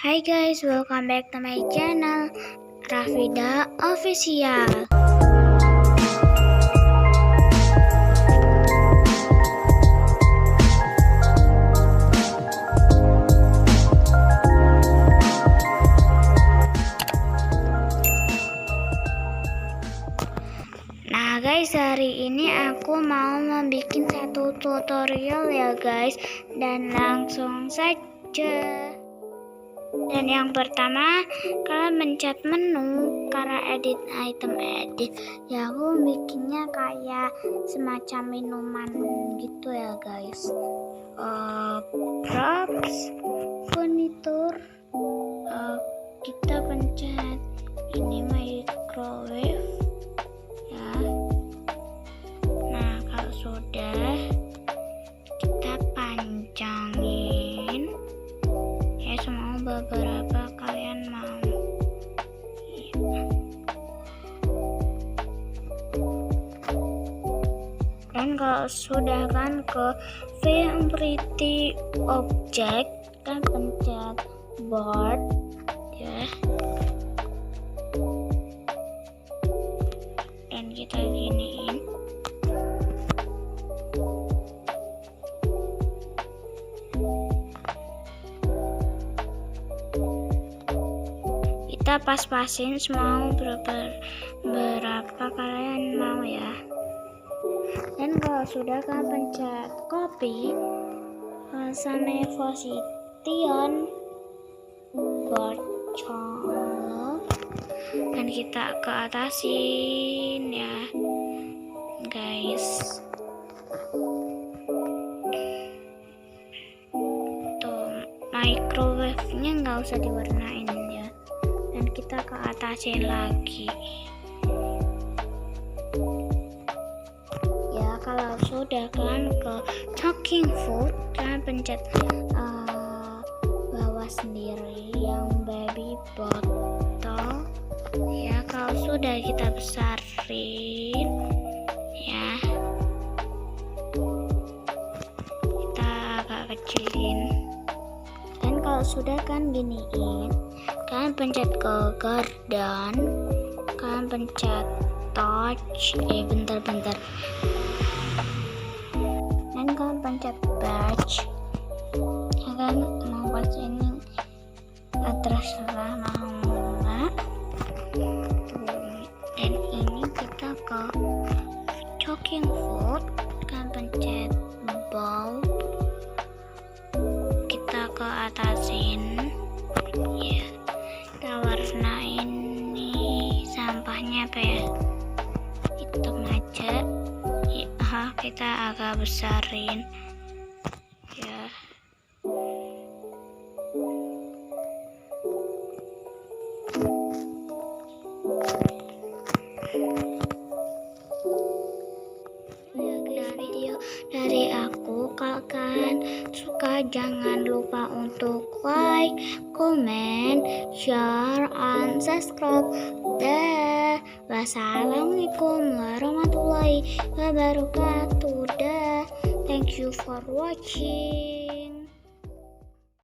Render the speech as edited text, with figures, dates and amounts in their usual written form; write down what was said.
Hi guys, welcome back to my channel Rafida Official. Nah guys, hari ini aku mau membuat satu tutorial ya guys, dan langsung saja. Dan yang pertama, kalian mencet menu Cara edit item edit. Ya aku bikinnya kayak semacam minuman gitu ya guys. Props, furnitur. Kita pencet ini microwave. Ya. Nah kalau sudah, kita panjangin. Semua beberapa kalian mau ya. Dan kalau sudah kan ke pretty object, kan pencet board ya, dan kita giniin. Kita pas-pasin semua berapa kalian mau ya. Dan kalau sudah kan pencet copy sama position bocor, dan kita ke atasin ya guys. Tuh microwave-nya nggak usah diwarnain ya, dan kita ke atasin lagi ya. Kalau sudah kan ke talking food, kan pencet bawah sendiri yang baby bottle ya. Kalau sudah kita besarin ya, kita agak kecilin. Dan kalau sudah kan giniin, kalian pencet ke garden, kalian pencet touch, bentar, dan kalian pencet batch ya kan. Mau batch ini terserah mau enggak. Dan ini kita ke talking food, kalian pencet bowl, kita ke atasin ya. Kita warnain nih sampahnya apa ya, hitam aja ya. Kita agak besarin ya. Video dari aku, kalau kalian suka jangan lupa untuk like, comment, share, and subscribe. Wassalamualaikum warahmatullahi wabarakatuh. Thank you for watching.